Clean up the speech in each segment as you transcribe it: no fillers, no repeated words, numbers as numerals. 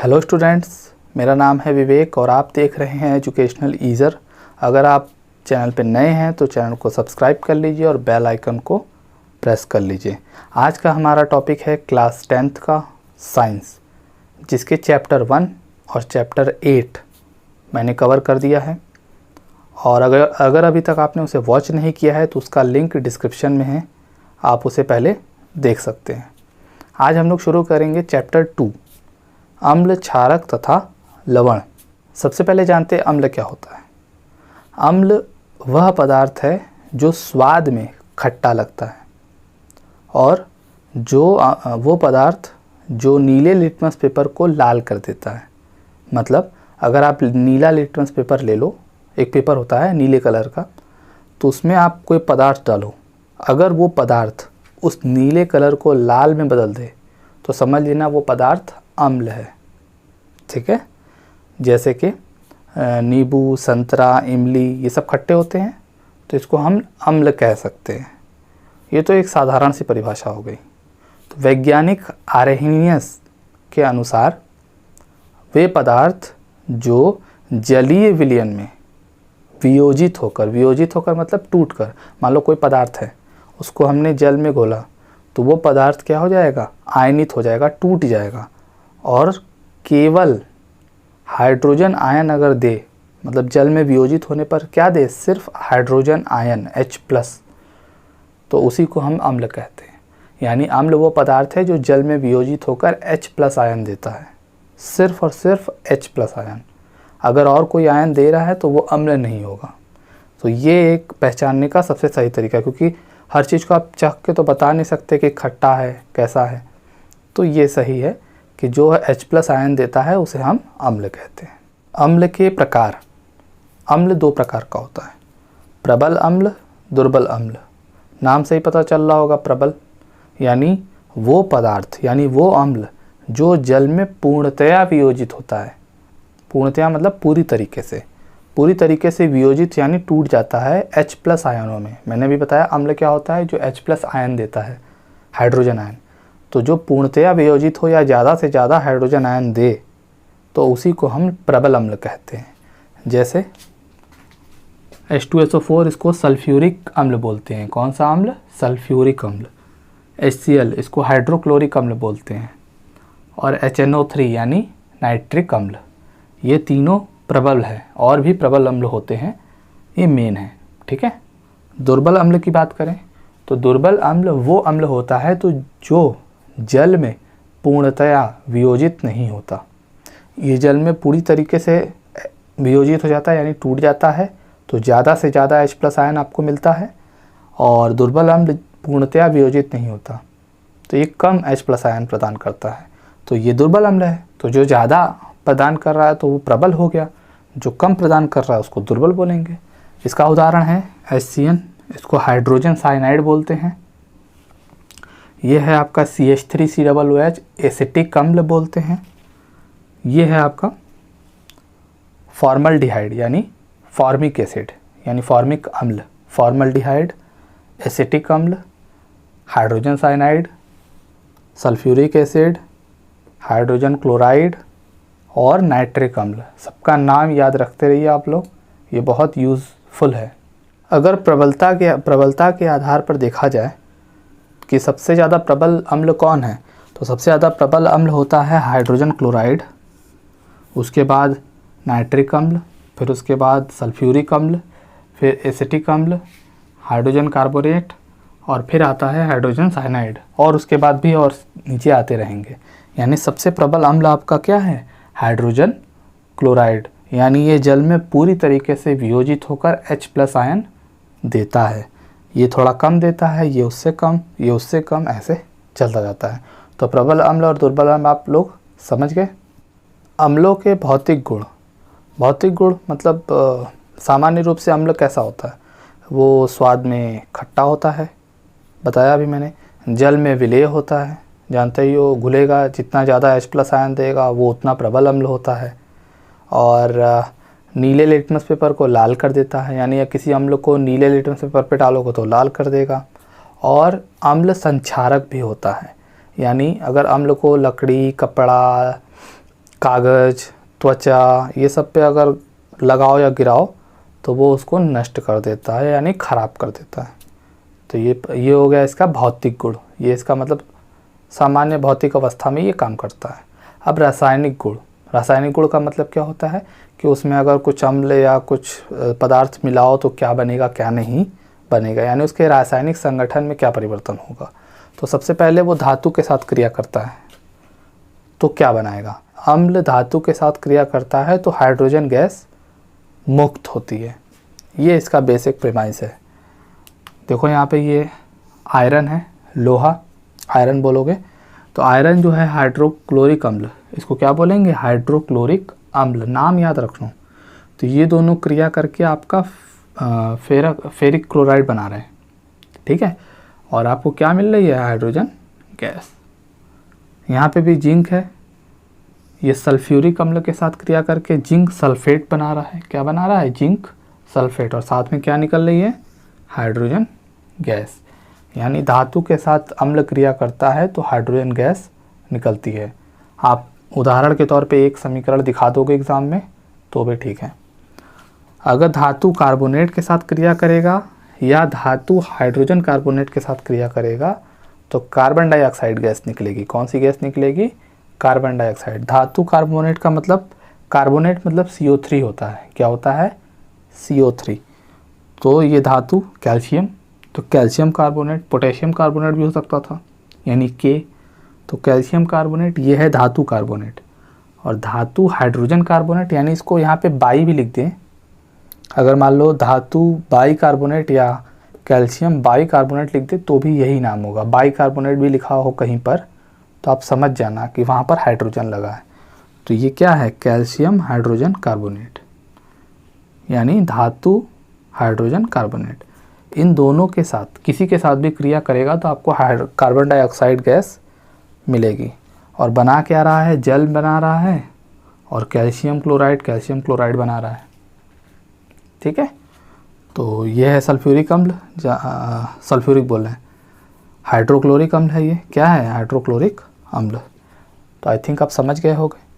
Hello students, मेरा नाम है विवेक और आप देख रहे हैं एजुकेशनल ईज़र। अगर आप चैनल पर नए हैं तो चैनल को सब्सक्राइब कर लीजिए और बेल आइकन को प्रेस कर लीजिए। आज का हमारा टॉपिक है क्लास 10th का साइंस, जिसके चैप्टर 1 और चैप्टर 8 मैंने कवर कर दिया है। और अगर अभी तक आपने उसे वॉच नहीं किया है तो उसका लिंक डिस्क्रिप्शन में है, आप उसे पहले देख सकते हैं। आज हम लोग शुरू करेंगे चैप्टर 2, अम्ल, क्षारक तथा लवण। सबसे पहले जानते हैं अम्ल क्या होता है। अम्ल वह पदार्थ है जो स्वाद में खट्टा लगता है और वो पदार्थ जो नीले लिटमस पेपर को लाल कर देता है। मतलब अगर आप नीला लिटमस पेपर ले लो, एक पेपर होता है नीले कलर का, तो उसमें आप कोई पदार्थ डालो, अगर वो पदार्थ उस नीले कलर को लाल में बदल दे तो समझ लेना वो पदार्थ अम्ल है। ठीक है, जैसे कि नींबू, संतरा, इमली ये सब खट्टे होते हैं तो इसको हम अम्ल कह सकते हैं। ये तो एक साधारण सी परिभाषा हो गई। तो वैज्ञानिक आर्हेनियस के अनुसार वे पदार्थ जो जलीय विलयन में वियोजित होकर मतलब टूटकर, मान लो कोई पदार्थ है उसको हमने जल में घोला तो वो पदार्थ क्या हो जाएगा, आयनित हो जाएगा, टूट जाएगा। और केवल हाइड्रोजन आयन अगर दे, मतलब जल में वियोजित होने पर क्या दे, सिर्फ हाइड्रोजन आयन H+, तो उसी को हम अम्ल कहते हैं। यानी अम्ल वो पदार्थ है जो जल में वियोजित होकर H+ आयन देता है, सिर्फ और सिर्फ H+ आयन। अगर और कोई आयन दे रहा है तो वो अम्ल नहीं होगा। तो ये एक पहचानने का सबसे सही तरीका है, क्योंकि हर चीज़ को आप चख के तो बता नहीं सकते कि खट्टा है कैसा है। तो ये सही है कि जो H+ आयन देता है उसे हम अम्ल कहते हैं। अम्ल के प्रकार, अम्ल 2 प्रकार का होता है, प्रबल अम्ल, दुर्बल अम्ल। नाम से ही पता चल रहा होगा, प्रबल यानी वो पदार्थ, यानी वो अम्ल जो जल में पूर्णतया वियोजित होता है। पूर्णतया मतलब पूरी तरीके से वियोजित यानी टूट जाता है H+ आयनों में। मैंने भी बताया अम्ल क्या होता है, जो H+ आयन देता है, हाइड्रोजन आयन। तो जो पूर्णतया वियोजित हो या ज़्यादा से ज़्यादा हाइड्रोजन आयन दे तो उसी को हम प्रबल अम्ल कहते हैं। जैसे H2SO4 इसको सल्फ्यूरिक अम्ल बोलते हैं। कौन सा अम्ल? सल्फ्यूरिक अम्ल। HCl इसको हाइड्रोक्लोरिक अम्ल बोलते हैं। और HNO3 यानी नाइट्रिक अम्ल। ये तीनों प्रबल है, और भी प्रबल अम्ल होते हैं, ये मेन है। ठीक है। दुर्बल अम्ल की बात करें तो दुर्बल अम्ल वो अम्ल होता है तो जो जल में पूर्णतया वियोजित नहीं होता। ये जल में पूरी तरीके से वियोजित हो जाता है यानी टूट जाता है, तो ज़्यादा से ज़्यादा H+ आयन आपको मिलता है। और दुर्बल अम्ल पूर्णतया वियोजित नहीं होता तो ये कम H+ आयन प्रदान करता है, तो ये दुर्बल अम्ल है। तो जो ज़्यादा प्रदान कर रहा है तो वो प्रबल हो गया, जो कम प्रदान कर रहा है उसको दुर्बल बोलेंगे। इसका उदाहरण है HCN, इसको हाइड्रोजन साइनाइड बोलते हैं। ये है आपका CH3COOH, एसिटिक अम्ल बोलते हैं। ये है आपका फॉर्मल्डिहाइड यानी फॉर्मिक एसिड यानी फॉर्मिक अम्ल, फॉर्मल्डिहाइड, एसिटिक अम्ल, hydrogen cyanide, sulphuric acid, hydrogen chloride और नाइट्रिक अम्ल। सबका नाम याद रखते रहिए आप लोग, ये बहुत यूज़फुल है। अगर प्रबलता के आधार पर देखा जाए कि सबसे ज़्यादा प्रबल अम्ल कौन है, तो सबसे ज़्यादा प्रबल अम्ल होता है हाइड्रोजन क्लोराइड, उसके बाद नाइट्रिक अम्ल, फिर उसके बाद सल्फ्यूरिक अम्ल, फिर एसिटिक अम्ल, हाइड्रोजन कार्बोनेट और फिर आता है हाइड्रोजन साइनाइड, और उसके बाद भी और नीचे आते रहेंगे। यानी सबसे प्रबल अम्ल आपका क्या है, हाइड्रोजन क्लोराइड। यानी ये जल में पूरी तरीके से वियोजित होकर H+ आयन देता है। ये थोड़ा कम देता है, ये उससे कम, ये उससे कम, ऐसे चलता जाता है। तो प्रबल अम्ल और दुर्बल अम्ल आप लोग समझ गए। अम्लों के भौतिक गुण मतलब सामान्य रूप से अम्ल कैसा होता है, वो स्वाद में खट्टा होता है, बताया भी मैंने। जल में विलेय होता है, जानते ही हो, घुलेगा, जितना ज़्यादा H+ आयन देगा वो उतना प्रबल अम्ल होता है। और नीले लिटमस पेपर को लाल कर देता है, यानी किसी अम्ल को नीले लिटमस पेपर पे डालोगे तो लाल कर देगा। और अम्ल संक्षारक भी होता है, यानी अगर अम्ल को लकड़ी, कपड़ा, कागज़, त्वचा, ये सब पे अगर लगाओ या गिराओ तो वो उसको नष्ट कर देता है, यानी ख़राब कर देता है। तो ये हो गया इसका भौतिक गुण। ये इसका मतलब सामान्य भौतिक अवस्था में ये काम करता है। अब रासायनिक गुण। रासायनिक गुण का मतलब क्या होता है कि उसमें अगर कुछ अम्ल या कुछ पदार्थ मिलाओ तो क्या बनेगा, क्या नहीं बनेगा, यानी उसके रासायनिक संगठन में क्या परिवर्तन होगा। तो सबसे पहले वो धातु के साथ क्रिया करता है तो क्या बनाएगा। अम्ल धातु के साथ क्रिया करता है तो हाइड्रोजन गैस मुक्त होती है। ये इसका बेसिक प्रीमाइस है। देखो यहाँ पे ये आयरन है, लोहा, आयरन बोलोगे तो आयरन जो है हाइड्रोक्लोरिक अम्ल, इसको क्या बोलेंगे, हाइड्रोक्लोरिक अम्ल, नाम याद रखना। तो ये दोनों क्रिया करके आपका फेरिक क्लोराइड बना रहे हैं, ठीक है। और आपको क्या मिल रही है, हाइड्रोजन गैस। यहाँ पे भी जिंक है, ये सल्फ्यूरिक अम्ल के साथ क्रिया करके जिंक सल्फेट बना रहा है। क्या बना रहा है, जिंक सल्फेट, और साथ में क्या निकल रही है, हाइड्रोजन गैस। यानी धातु के साथ अम्ल क्रिया करता है तो हाइड्रोजन गैस निकलती है। आप उदाहरण के तौर पे एक समीकरण दिखा दोगे एग्ज़ाम में तो भी ठीक है। अगर धातु कार्बोनेट के साथ क्रिया करेगा या धातु हाइड्रोजन कार्बोनेट के साथ क्रिया करेगा तो कार्बन डाइऑक्साइड गैस निकलेगी। कौन सी गैस निकलेगी, कार्बन डाइऑक्साइड। धातु कार्बोनेट का मतलब, कार्बोनेट मतलब CO3 होता है। क्या होता है, CO3। तो ये धातु कैल्शियम, तो कैल्शियम कार्बोनेट, पोटेशियम कार्बोनेट भी हो सकता था, यानी K। तो कैल्शियम कार्बोनेट ये है धातु कार्बोनेट। और धातु हाइड्रोजन कार्बोनेट, यानी इसको यहाँ पे बाई भी लिख दें। अगर मान लो धातु बाई कार्बोनेट या कैल्शियम बाई कार्बोनेट लिख दे तो भी यही नाम होगा। बाई कार्बोनेट भी लिखा हो कहीं पर तो आप समझ जाना कि वहाँ पर हाइड्रोजन लगा है। तो ये क्या है, कैल्शियम हाइड्रोजन कार्बोनेट, यानी धातु हाइड्रोजन कार्बोनेट। इन दोनों के साथ किसी के साथ भी क्रिया करेगा तो आपको कार्बन डाइऑक्साइड गैस मिलेगी। और बना क्या रहा है, जल बना रहा है और कैल्शियम क्लोराइड बना रहा है, ठीक है। तो ये है सल्फ्यूरिक अम्ल, सल्फ्यूरिक बोल रहे हैं, हाइड्रोक्लोरिक अम्ल है। ये क्या है, हाइड्रोक्लोरिक अम्ल। तो आई थिंक आप समझ गए होंगे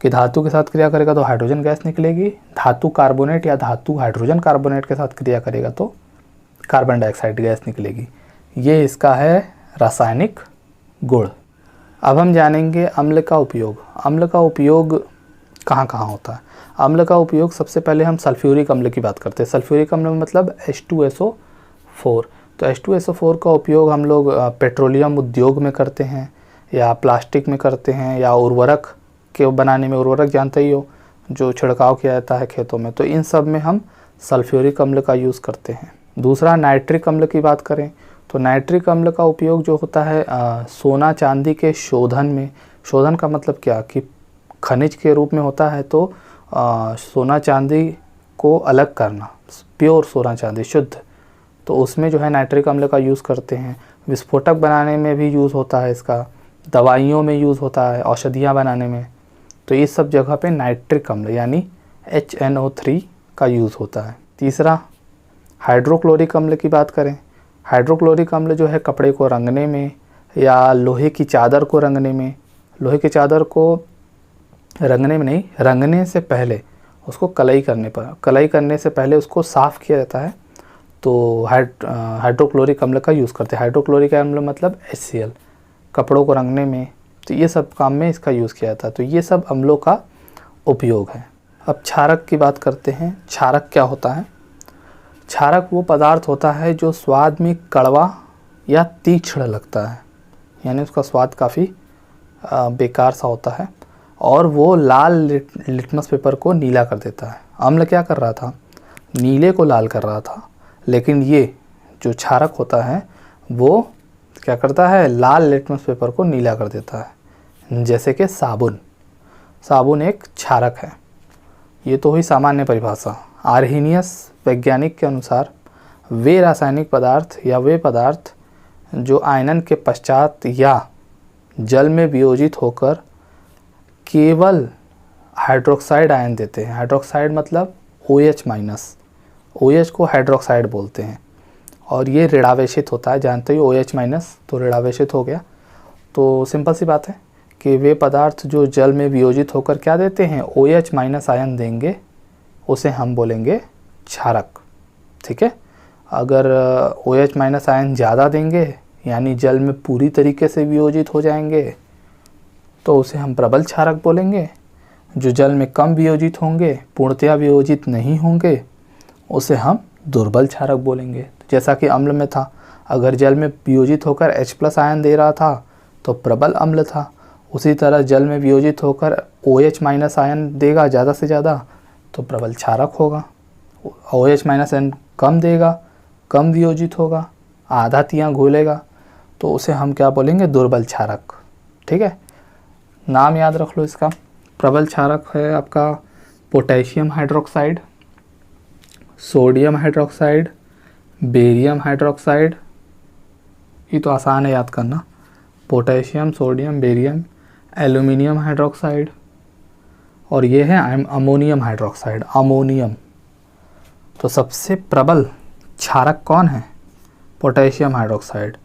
कि धातु के साथ क्रिया करेगा तो हाइड्रोजन गैस निकलेगी, धातु कार्बोनेट या धातु हाइड्रोजन कार्बोनेट के साथ क्रिया करेगा तो कार्बन डाइऑक्साइड गैस निकलेगी। ये इसका है रासायनिक गुण। अब हम जानेंगे अम्ल का उपयोग। अम्ल का उपयोग कहाँ कहाँ होता है। अम्ल का उपयोग सबसे पहले हम सल्फ्यूरिक अम्ल की बात करते हैं। सल्फ्यूरिक अम्ल मतलब H2SO4। तो H2SO4 का उपयोग हम लोग पेट्रोलियम उद्योग में करते हैं या प्लास्टिक में करते हैं या उर्वरक के बनाने में, उर्वरक जानते ही हो जो छिड़काव किया जाता है खेतों में, तो इन सब में हम सल्फ्यूरिक अम्ल का यूज़ करते हैं। दूसरा नाइट्रिक अम्ल की बात करें तो नाइट्रिक अम्ल का उपयोग जो होता है सोना चांदी के शोधन में। शोधन का मतलब क्या कि खनिज के रूप में होता है, तो सोना चांदी को अलग करना, प्योर सोना चांदी शुद्ध, तो उसमें जो है नाइट्रिक अम्ल का यूज़ करते हैं। विस्फोटक बनाने में भी यूज़ होता है इसका, दवाइयों में यूज़ होता है, औषधियाँ बनाने में। तो इस सब जगह पे नाइट्रिक अम्ल यानी HNO3 का यूज़ होता है। तीसरा हाइड्रोक्लोरिक अम्ल की बात करें। हाइड्रोक्लोरिक अम्ल जो है कपड़े को रंगने में या लोहे की चादर को रंगने में, लोहे की चादर को रंगने में नहीं, रंगने से पहले उसको कलई करने से पहले उसको साफ़ किया जाता है, तो हाइड्रोक्लोरिक अम्ल का यूज़ करते हैं। हाइड्रोक्लोरिक अम्ल मतलब HCl, कपड़ों को रंगने में, तो ये सब काम में इसका यूज़ किया जाता है। तो ये सब अम्लों का उपयोग है। अब क्षारक की बात करते हैं। क्षारक क्या होता है। क्षारक वो पदार्थ होता है जो स्वाद में कड़वा या तीक्ष्ण लगता है, यानी उसका स्वाद काफ़ी बेकार सा होता है और वो लाल लिटमस पेपर को नीला कर देता है। अम्ल क्या कर रहा था, नीले को लाल कर रहा था, लेकिन ये जो क्षारक होता है वो क्या करता है, लाल लिटमस पेपर को नीला कर देता है। जैसे कि साबुन एक क्षारक है। ये तो हुई सामान्य परिभाषा। आर्हीनियस वैज्ञानिक के अनुसार वे रासायनिक पदार्थ या वे पदार्थ जो आयनन के पश्चात या जल में वियोजित होकर केवल हाइड्रोक्साइड आयन देते हैं। हाइड्रोक्साइड मतलब OH-, OH को हाइड्रोक्साइड बोलते हैं और ये ऋणावेशित होता है। जानते हो OH- तो ऋणावेशित हो गया। तो सिंपल सी बात है कि वे पदार्थ जो जल में वियोजित होकर क्या देते हैं, OH माइनस आयन देंगे, उसे हम बोलेंगे क्षारक। ठीक है, अगर OH माइनस आयन ज़्यादा देंगे यानी जल में पूरी तरीके से वियोजित हो जाएंगे तो उसे हम प्रबल क्षारक बोलेंगे। जो जल में कम वियोजित होंगे, पूर्णतया वियोजित नहीं होंगे, उसे हम दुर्बल क्षारक बोलेंगे। जैसा कि अम्ल में था, अगर जल में वियोजित होकर H+ आयन दे रहा था तो प्रबल अम्ल था। उसी तरह जल में वियोजित होकर OH माइनस आयन देगा ज़्यादा से ज़्यादा तो प्रबल क्षारक होगा। OH माइनस आयन कम देगा, कम वियोजित होगा, आधा तिया घोलेगा तो उसे हम क्या बोलेंगे, दुर्बल क्षारक। ठीक है, नाम याद रख लो इसका। प्रबल क्षारक है आपका potassium hydroxide, sodium hydroxide, barium hydroxide. ये तो आसान है याद करना, potassium, sodium, barium, aluminium hydroxide, और ये है अमोनियम हाइड्रोक्साइड, अमोनियम। तो सबसे प्रबल क्षारक कौन है, पोटेशियम हाइड्रोक्साइड,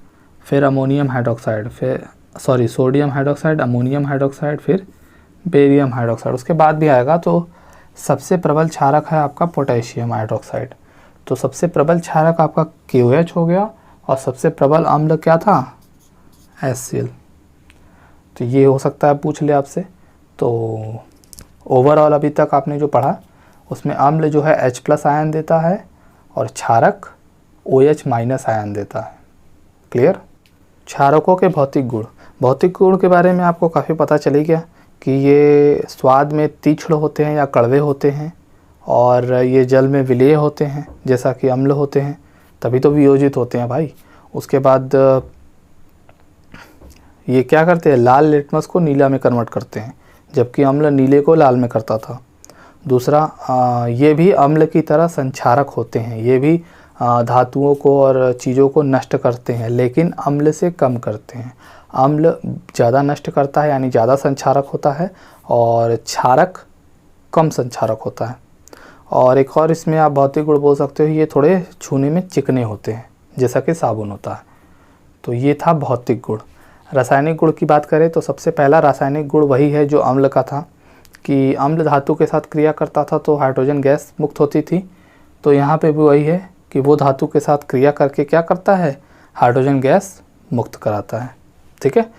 फिर अमोनियम हाइड्रोक्साइड, फिर सोडियम हाइड्रोक्साइड, अमोनियम हाइड्रोक्साइड, फिर बेरियम हाइड्रोक्साइड, उसके बाद भी आएगा। तो सबसे प्रबल क्षारक है आपका पोटेशियम हाइड्रोक्साइड। तो सबसे प्रबल क्षारक आपका KOH हो गया, और सबसे प्रबल अम्ल क्या था, HCl। तो ये हो सकता है पूछ ले आपसे। तो ओवरऑल अभी तक आपने जो पढ़ा उसमें अम्ल जो है H+ आयन देता है और क्षारक OH माइनस आयन देता है। क्लियर। क्षारकों के भौतिक गुण, भौतिक गुण के बारे में आपको काफ़ी पता चल ही गया कि ये स्वाद में तीक्ष्ण होते हैं या कड़वे होते हैं, और ये जल में विलेय होते हैं जैसा कि अम्ल होते हैं, तभी तो वियोजित होते हैं भाई। उसके बाद ये क्या करते हैं, लाल लिटमस को नीला में कन्वर्ट करते हैं, जबकि अम्ल नीले को लाल में करता था। दूसरा, ये भी अम्ल की तरह संक्षारक होते हैं, ये भी धातुओं को और चीज़ों को नष्ट करते हैं, लेकिन अम्ल से कम करते हैं। अम्ल ज़्यादा नष्ट करता है यानी ज़्यादा संक्षारक होता है, और क्षारक कम संक्षारक होता है। और एक और इसमें आप भौतिक गुण बोल सकते हो, ये थोड़े छूने में चिकने होते हैं जैसा कि साबुन होता है। तो ये था भौतिक गुण। रासायनिक गुण की बात करें तो सबसे पहला रासायनिक गुण वही है जो अम्ल का था, कि अम्ल धातु के साथ क्रिया करता था तो हाइड्रोजन गैस मुक्त होती थी। तो यहाँ पे भी वही है कि वो धातु के साथ क्रिया करके क्या करता है, हाइड्रोजन गैस मुक्त कराता है। ठीक है,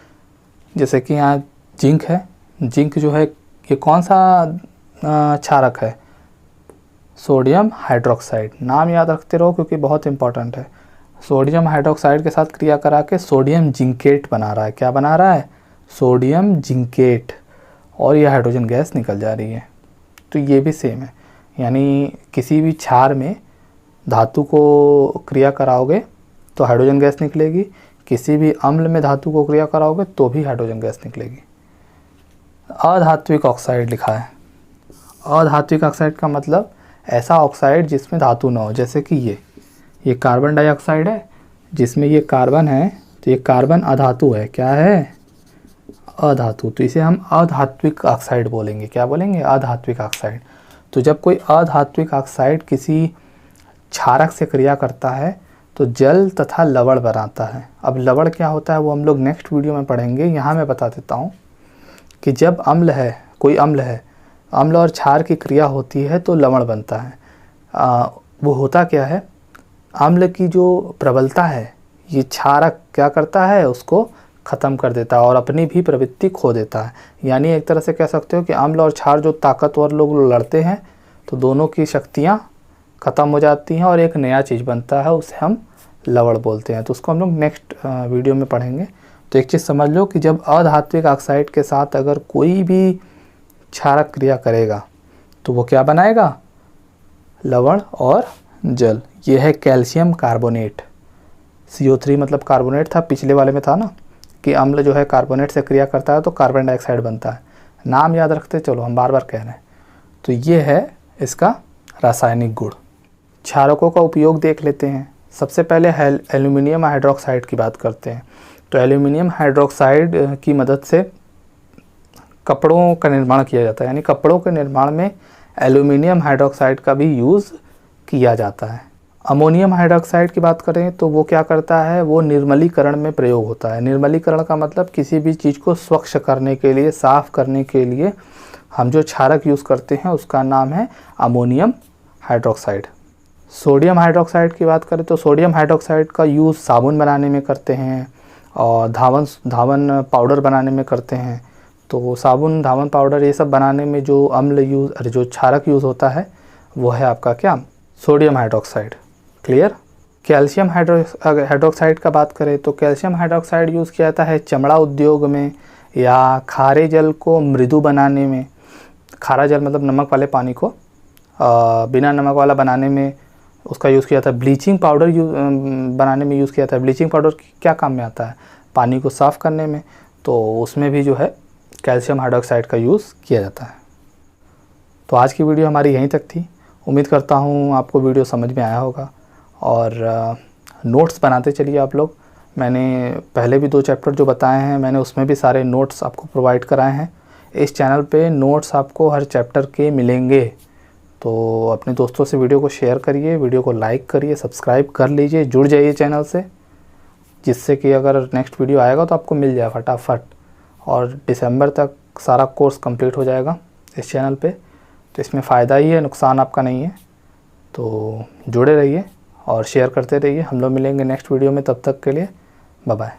जैसे कि यहाँ जिंक है, जिंक जो है ये कौन सा क्षारक है, सोडियम हाइड्रोक्साइड। नाम याद रखते रहो क्योंकि बहुत इंपॉर्टेंट है। सोडियम हाइड्रोक्साइड के साथ क्रिया करा के सोडियम जिंकेट बना रहा है। क्या बना रहा है, सोडियम जिंकेट, और ये हाइड्रोजन गैस निकल जा रही है। तो ये भी सेम है, यानी किसी भी क्षार में धातु को क्रिया कराओगे तो हाइड्रोजन गैस निकलेगी, किसी भी अम्ल में धातु को क्रिया कराओगे तो भी हाइड्रोजन गैस निकलेगी। अधात्विक ऑक्साइड लिखा है। अधात्विक ऑक्साइड का मतलब ऐसा ऑक्साइड जिसमें धातु ना हो, जैसे कि ये कार्बन डाइऑक्साइड है जिसमें ये कार्बन है, तो ये कार्बन अधातु है। क्या है, अधातु। तो इसे हम अधात्विक ऑक्साइड बोलेंगे। क्या बोलेंगे, अधात्विक ऑक्साइड। तो जब कोई अधात्विक ऑक्साइड किसी क्षारक से क्रिया करता है तो जल तथा लवण बनाता है। अब लवण क्या होता है वो हम लोग नेक्स्ट वीडियो में पढ़ेंगे। यहाँ मैं बता देता हूँ कि जब अम्ल है, कोई अम्ल है, अम्ल और क्षार की क्रिया होती है तो लवण बनता है। वो होता क्या है, अम्ल की जो प्रबलता है ये क्षारक क्या करता है, उसको ख़त्म कर देता है और अपनी भी प्रवृत्ति खो देता है। यानी एक तरह से कह सकते हो कि अम्ल और क्षार जो ताकतवर लोग लड़ते हैं तो दोनों की शक्तियाँ ख़त्म हो जाती हैं और एक नया चीज़ बनता है, उसे हम लवण बोलते हैं। तो उसको हम लोग नेक्स्ट वीडियो में पढ़ेंगे। तो एक चीज़ समझ लो कि जब अधात्विक ऑक्साइड के साथ अगर कोई भी क्षारक क्रिया करेगा तो वो क्या बनाएगा, लवण और जल। ये है कैल्शियम कार्बोनेट। CO3 मतलब कार्बोनेट था, पिछले वाले में था ना कि अम्ल जो है कार्बोनेट से क्रिया करता है तो कार्बन डाइऑक्साइड बनता है। नाम याद रखते चलो, हम बार बार कह रहे हैं। तो ये है इसका रासायनिक गुण। क्षारकों का उपयोग देख लेते हैं। सबसे पहले एल्यूमिनियम हाइड्रोक्साइड की बात करते हैं। तो एल्यूमिनियम हाइड्रोक्साइड की मदद से कपड़ों का निर्माण किया जाता है, यानी कपड़ों के निर्माण में एल्यूमिनियम हाइड्रोक्साइड का भी यूज़ किया जाता है। अमोनियम हाइड्रोक्साइड की बात करें तो वो क्या करता है, वो निर्मलीकरण में प्रयोग होता है। निर्मलीकरण का मतलब किसी भी चीज़ को स्वच्छ करने के लिए, साफ़ करने के लिए हम जो क्षारक यूज़ करते हैं उसका नाम है अमोनियम हाइड्रोक्साइड। सोडियम हाइड्रोक्साइड की बात करें तो सोडियम हाइड्रोक्साइड का यूज़ साबुन बनाने में करते हैं और धावन पाउडर बनाने में करते हैं। तो साबुन, धावन पाउडर ये सब बनाने में जो जो क्षारक यूज़ होता है वो है आपका क्या, sodium hydroxide. Clear. Calcium hydroxide का बात करें तो कैल्शियम हाइड्रोक्साइड यूज़ किया जाता है चमड़ा उद्योग में या खारे जल को मृदु बनाने में। खारा जल मतलब नमक वाले पानी को बिना नमक वाला बनाने में उसका यूज़ किया जाता है। ब्लीचिंग पाउडर बनाने में यूज़ किया जाता है। ब्लीचिंग पाउडर क्या काम में आता है, पानी को साफ़ करने में, तो उसमें भी जो है कैल्शियम हाइड्रोक्साइड का यूज़ किया जाता है। तो आज की वीडियो हमारी यहीं तक थी। उम्मीद करता हूँ आपको वीडियो समझ में आया होगा और नोट्स बनाते चलिए आप लोग। मैंने पहले भी 2 चैप्टर जो बताए हैं मैंने उसमें भी सारे नोट्स आपको प्रोवाइड कराए हैं। इस चैनल पे नोट्स आपको हर चैप्टर के मिलेंगे। तो अपने दोस्तों से वीडियो को शेयर करिए, वीडियो को लाइक करिए, सब्सक्राइब कर लीजिए, जुड़ जाइए चैनल से, जिससे कि अगर नेक्स्ट वीडियो आएगा तो आपको मिल जाए फटाफट। और दिसंबर तक सारा कोर्स कंप्लीट हो जाएगा इस चैनल पे, तो इसमें फ़ायदा ही है, नुकसान आपका नहीं है। तो जुड़े रहिए और शेयर करते रहिए। हम लोग मिलेंगे नेक्स्ट वीडियो में, तब तक के लिए बाय बाय।